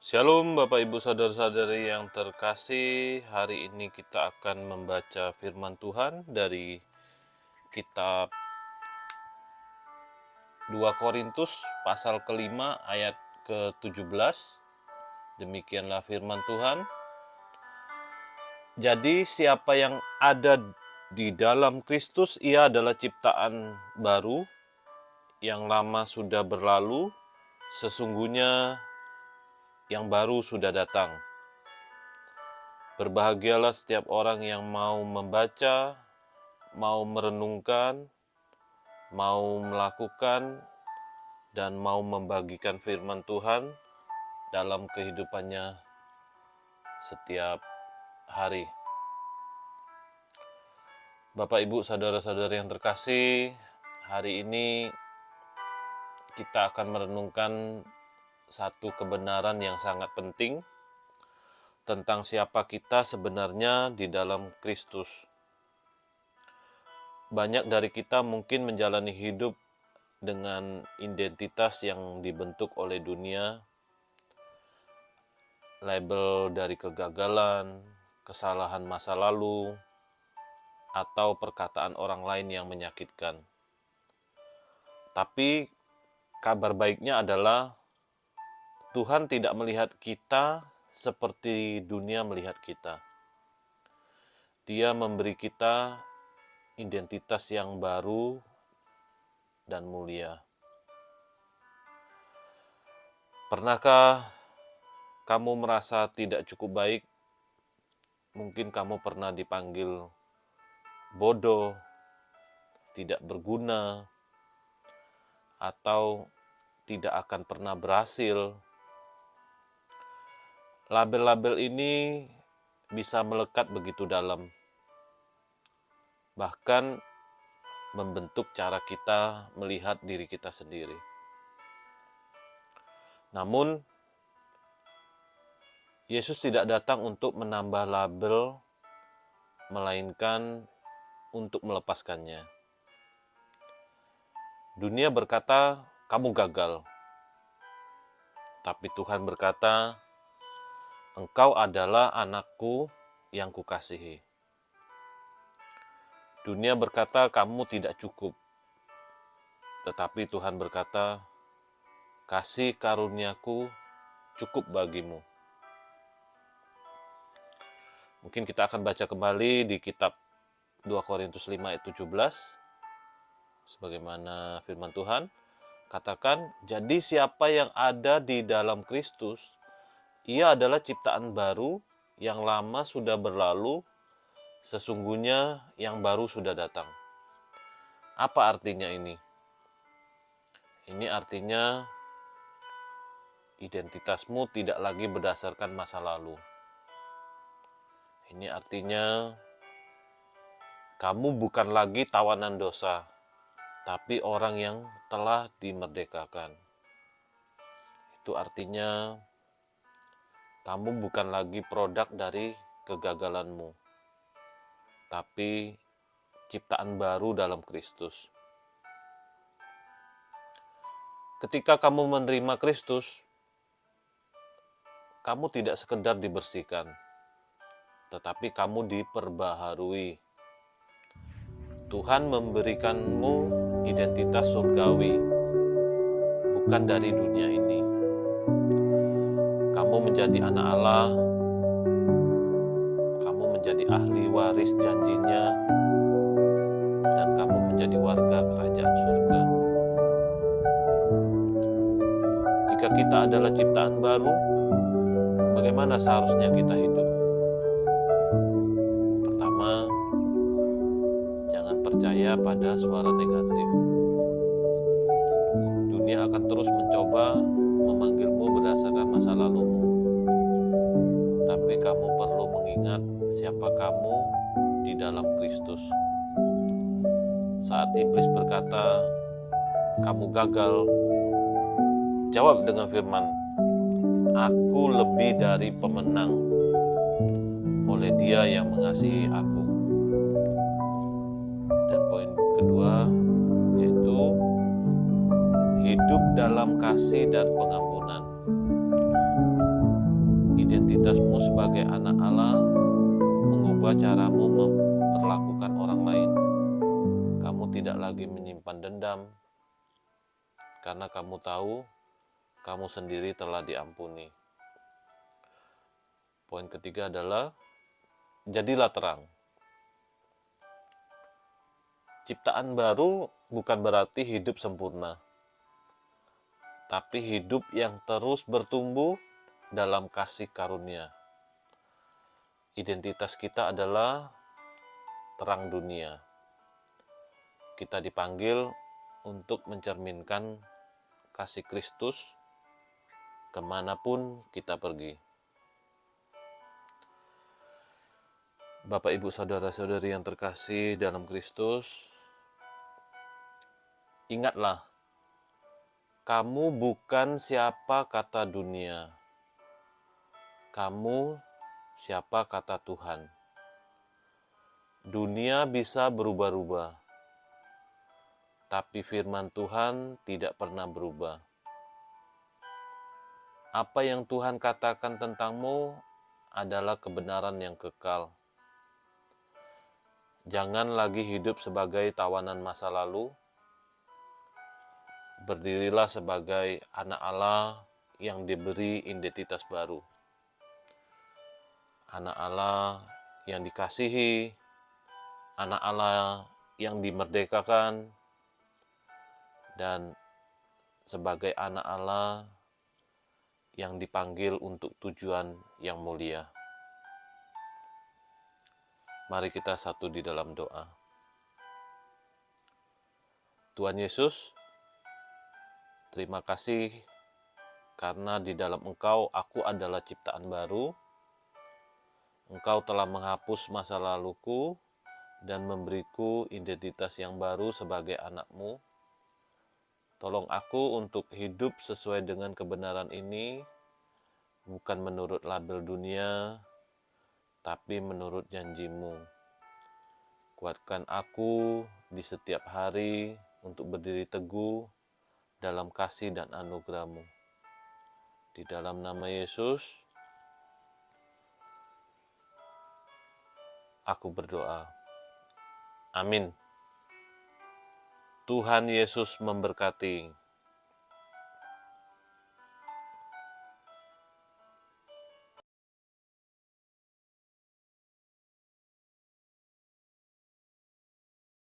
Shalom Bapak Ibu Saudara-saudari yang terkasih. Hari ini kita akan membaca firman Tuhan dari kitab 2 Korintus pasal kelima ayat ke-17. Demikianlah firman Tuhan. Jadi siapa yang ada di dalam Kristus, ia adalah ciptaan baru, yang lama sudah berlalu, sesungguhnya yang baru sudah datang. Berbahagialah setiap orang yang mau membaca, mau merenungkan, mau melakukan, dan mau membagikan firman Tuhan dalam kehidupannya setiap hari. Bapak, Ibu, saudara-saudari yang terkasih, hari ini kita akan merenungkan satu kebenaran yang sangat penting tentang siapa kita sebenarnya di dalam Kristus. Banyak dari kita mungkin menjalani hidup dengan identitas yang dibentuk oleh dunia, label dari kegagalan, kesalahan masa lalu, atau perkataan orang lain yang menyakitkan. Tapi kabar baiknya adalah Tuhan tidak melihat kita seperti dunia melihat kita. Dia memberi kita identitas yang baru dan mulia. Pernahkah kamu merasa tidak cukup baik? Mungkin kamu pernah dipanggil bodoh, tidak berguna, atau tidak akan pernah berhasil. Label-label ini bisa melekat begitu dalam, bahkan membentuk cara kita melihat diri kita sendiri. Namun, Yesus tidak datang untuk menambah label, melainkan untuk melepaskannya. Dunia berkata, kamu gagal. Tapi Tuhan berkata, engkau adalah anakku yang kukasihi. Dunia berkata, kamu tidak cukup. Tetapi Tuhan berkata, kasih karuniaku cukup bagimu. Mungkin kita akan baca kembali di kitab 2 Korintus 5 ayat 17. Sebagaimana firman Tuhan, katakan, jadi siapa yang ada di dalam Kristus, ia adalah ciptaan baru, yang lama sudah berlalu, sesungguhnya yang baru sudah datang. Apa artinya ini? Ini artinya identitasmu tidak lagi berdasarkan masa lalu. Ini artinya kamu bukan lagi tawanan dosa, tapi orang yang telah dimerdekakan. Itu artinya kamu bukan lagi produk dari kegagalanmu, tapi ciptaan baru dalam Kristus. Ketika kamu menerima Kristus, kamu tidak sekedar dibersihkan, tetapi kamu diperbaharui. Tuhan memberikanmu identitas surgawi, bukan dari dunia ini. Kamu menjadi anak Allah, kamu menjadi ahli waris janjinya, dan kamu menjadi warga kerajaan surga. Jika kita adalah ciptaan baru, bagaimana seharusnya kita hidup? Pertama, jangan percaya pada suara negatif. Dunia akan terus mencoba memanggilmu berdasarkan masa lalumu. Tapi kamu perlu mengingat siapa kamu di dalam Kristus. Saat iblis berkata, kamu gagal, jawab dengan firman, aku lebih dari pemenang oleh Dia yang mengasihi aku. Dan poin kedua, yaitu hidup dalam kasih dan pengampunan. identitasmu sebagai anak Allah mengubah caramu memperlakukan orang lain. Kamu tidak lagi menyimpan dendam, karena kamu tahu kamu sendiri telah diampuni. Poin ketiga adalah jadilah terang. Ciptaan baru bukan berarti hidup sempurna, tapi hidup yang terus bertumbuh dalam kasih karunia. Identitas kita adalah terang dunia. Kita dipanggil untuk mencerminkan kasih Kristus kemanapun kita pergi. Bapak, Ibu, Saudara-saudari yang terkasih dalam Kristus, ingatlah, kamu bukan siapa kata dunia. Kamu siapa kata Tuhan. Dunia bisa berubah-ubah, tapi firman Tuhan tidak pernah berubah. Apa yang Tuhan katakan tentangmu adalah kebenaran yang kekal. Jangan lagi hidup sebagai tawanan masa lalu. Berdirilah sebagai anak Allah yang diberi identitas baru. Anak Allah yang dikasihi, anak Allah yang dimerdekakan, dan sebagai anak Allah yang dipanggil untuk tujuan yang mulia. Mari kita satu di dalam doa. Tuhan Yesus, terima kasih karena di dalam Engkau aku adalah ciptaan baru. Engkau telah menghapus masa laluku dan memberiku identitas yang baru sebagai anak-Mu. Tolong aku untuk hidup sesuai dengan kebenaran ini, bukan menurut label dunia, tapi menurut janji-Mu. Kuatkan aku di setiap hari untuk berdiri teguh dalam kasih dan anugerah-Mu. Di dalam nama Yesus, aku berdoa. Amin. Tuhan Yesus memberkati.